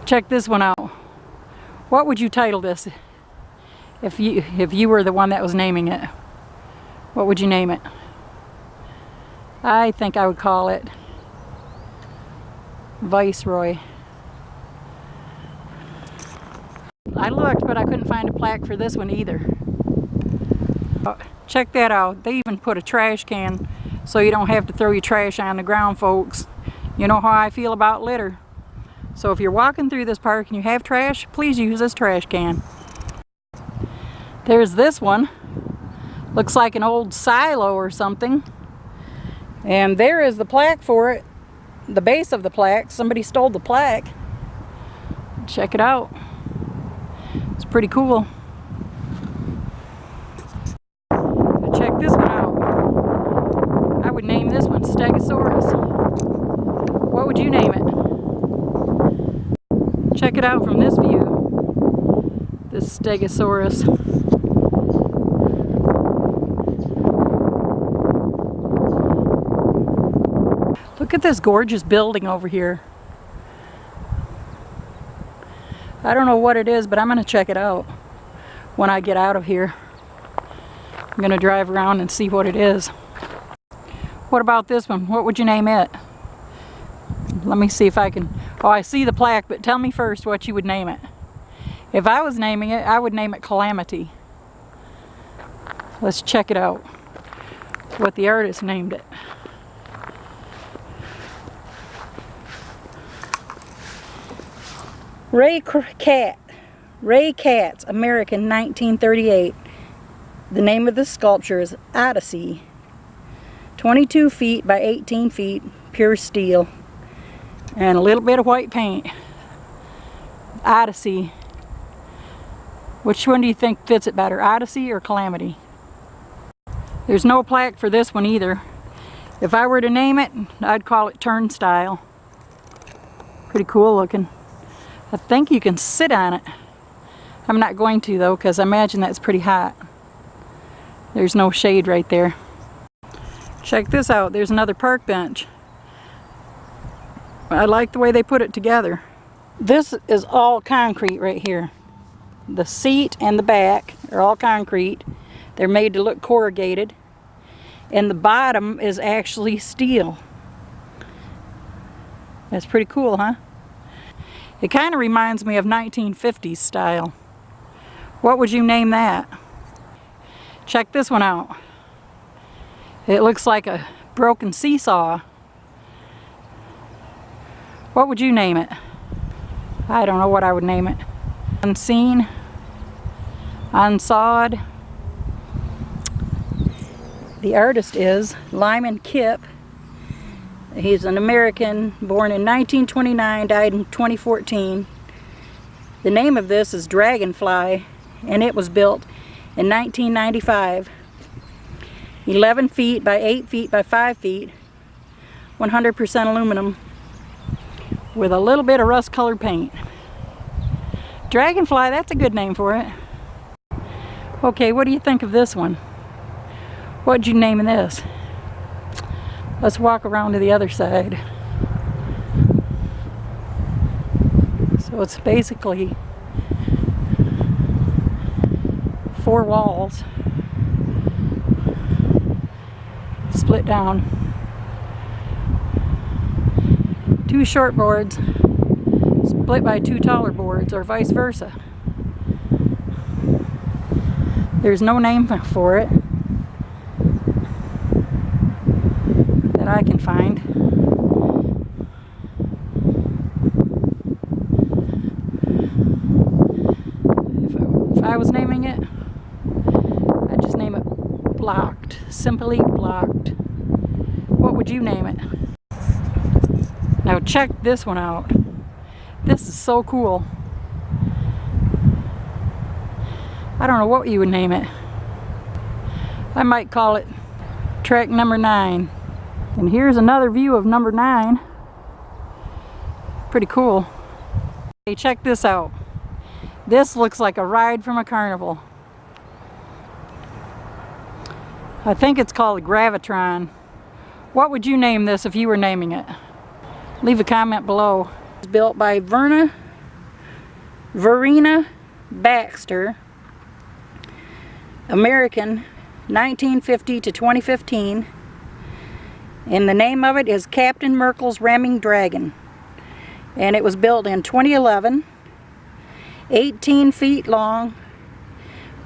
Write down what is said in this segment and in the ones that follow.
Check this one out. What would you title this if you were the one that was naming it? What would you name it? I think I would call it Viceroy. I looked, but I couldn't find a plaque for this one either. Check that out. They even put a trash can so you don't have to throw your trash on the ground, folks. You know how I feel about litter. So if you're walking through this park and you have trash, please use this trash can. There's this one. Looks like an old silo or something. And there is the plaque for it. The base of the plaque. Somebody stole the plaque. Check it out. It's pretty cool. Check this one out. I would name this one Stegosaurus. What would you name it? Check it out from this view. This Stegosaurus. Look at this gorgeous building over here. I don't know what it is, but I'm going to check it out when I get out of here. I'm going to drive around and see what it is. What about this one? What would you name it? Let me see if I can... Oh, I see the plaque, but tell me first what you would name it. If I was naming it, I would name it Calamity. Let's check it out. What the artist named it. Ray Katz, American, 1938. The name of the sculpture is Odyssey. 22 feet by 18 feet, pure steel. And a little bit of white paint. Odyssey. Which one do you think fits it better, Odyssey or Calamity? There's no plaque for this one either. If I were to name it, I'd call it Turnstile. Pretty cool looking. I think you can sit on it. I'm not going to though, because I imagine that's pretty hot. There's no shade right there. Check this out. There's another park bench. I like the way they put it together. This is all concrete right here. The seat and the back are all concrete. They're made to look corrugated. And the bottom is actually steel. That's pretty cool, huh? It kind of reminds me of 1950s style. What would you name that? Check this one out. It looks like a broken seesaw. What would you name it? I don't know what I would name it. Unseen, Unsawed. The artist is Lyman Kipp. He's an American, born in 1929, died in 2014. The name of this is Dragonfly, and it was built in 1995. 11 feet by 8 feet by 5 feet, 100% aluminum, with a little bit of rust-colored paint. Dragonfly, that's a good name for it. Okay, what do you think of this one? What'd you name this? Let's walk around to the other side. So it's basically 4 walls split down. 2 short boards split by 2 taller boards, or vice versa. There's no name for it that I can find. If I was naming it, I'd just name it Blocked. Simply Blocked. What would you name it? Now check this one out. This is so cool. I don't know what you would name it. I might call it Track Number 9. And here's another view of Number 9. Pretty cool. Hey, check this out. This looks like a ride from a carnival. I think it's called Gravitron. What would you name this if you were naming it? Leave a comment below. It's built by Verna Verena Baxter, American, 1950 to 2015. And the name of it is Captain Merkel's Ramming Dragon. And it was built in 2011, 18 feet long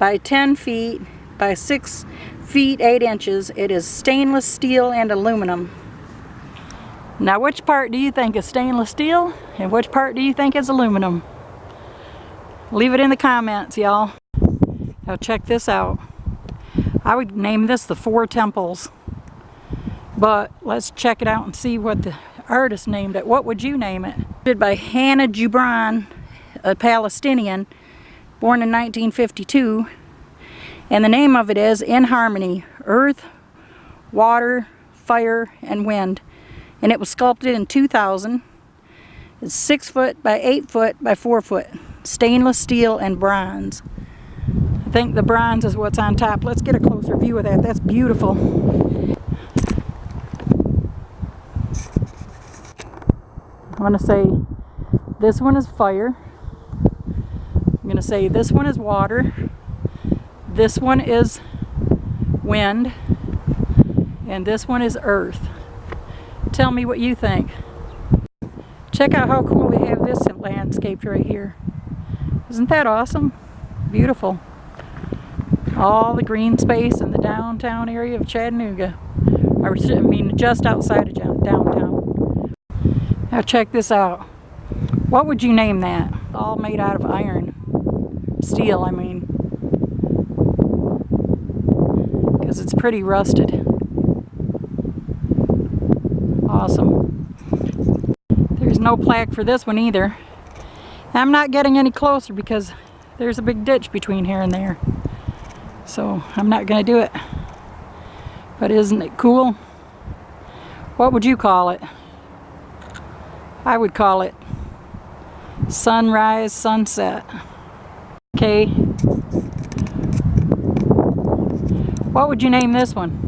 by 10 feet by 6 feet 8 inches. It is stainless steel and aluminum. Now, which part do you think is stainless steel and which part do you think is aluminum? Leave it in the comments, y'all. Now check this out. I would name this the Four Temples. But let's check it out and see what the artist named it. What would you name it? Did by Hannah Jubran, a Palestinian, born in 1952. And the name of it is In Harmony, Earth, Water, Fire, and Wind. And it was sculpted in 2000. It's 6 foot by 8 foot by 4 foot. Stainless steel and bronze. I think the bronze is what's on top. Let's get a closer view of that. That's beautiful. I'm going to say this one is fire. I'm going to say this one is water. This one is wind. And this one is earth. Tell me what you think. Check out how cool they have this landscaped right here. Isn't that awesome? Beautiful. All the green space in the downtown area of Chattanooga. I mean, just outside of downtown. Now check this out. What would you name that? All made out of iron. Steel, I mean. Because it's pretty rusted. Awesome. There's no plaque for this one either. I'm not getting any closer because there's a big ditch between here and there. So I'm not going to do it. But isn't it cool? What would you call it? I would call it Sunrise Sunset. Okay. What would you name this one?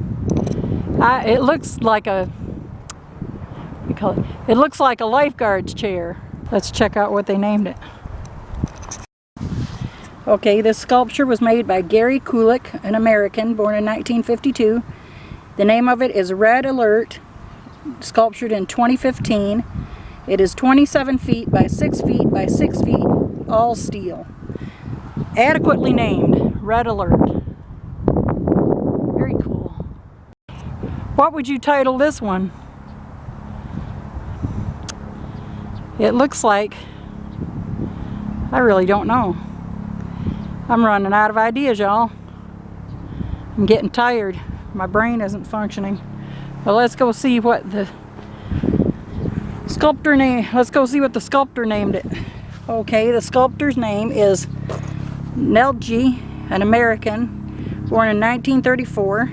It looks like a, what do you call it? It looks like a lifeguard's chair. Let's check out what they named it. Okay, this sculpture was made by Gary Kulik, an American, born in 1952. The name of it is Red Alert, sculptured in 2015. It is 27 feet by 6 feet by 6 feet, all steel. Adequately named, Red Alert. Very cool. What would you title this one? It looks like, I really don't know. I'm running out of ideas, y'all. I'm getting tired. My brain isn't functioning. But let's go see what the sculptor name. Let's go see what the sculptor named it. Okay, the sculptor's name is Nelji, an American, born in 1934.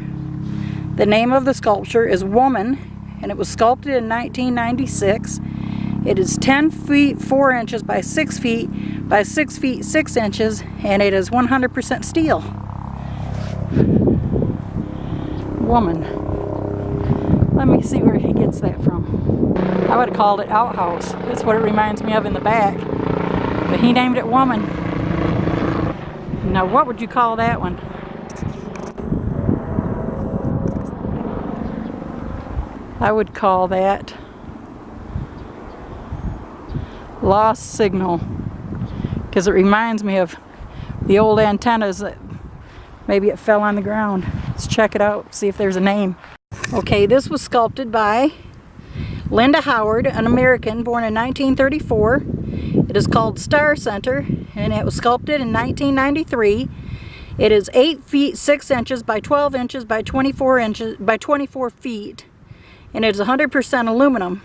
The name of the sculpture is Woman, and it was sculpted in 1996. It is 10 feet 4 inches by 6 feet by 6 feet 6 inches, and it is 100% steel. Woman. Let me see where he gets that from. I would have called it Outhouse. That's what it reminds me of in the back. But he named it Woman. Now what would you call that one? I would call that Lost Signal, because it reminds me of the old antennas that maybe it fell on the ground. Let's check it out, see if there's a name. Okay, this was sculpted by Linda Howard, an American, born in 1934. It is called Star Center, and it was sculpted in 1993. It is 8 feet 6 inches by 12 inches by 24 inches by 24 feet, and it is 100% aluminum.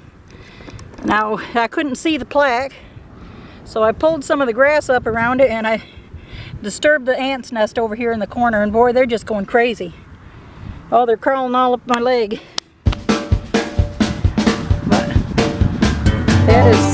Now, I couldn't see the plaque, so I pulled some of the grass up around it, and I disturbed the ant's nest over here in the corner, and boy, they're just going crazy. Oh, they're crawling all up my leg. But that is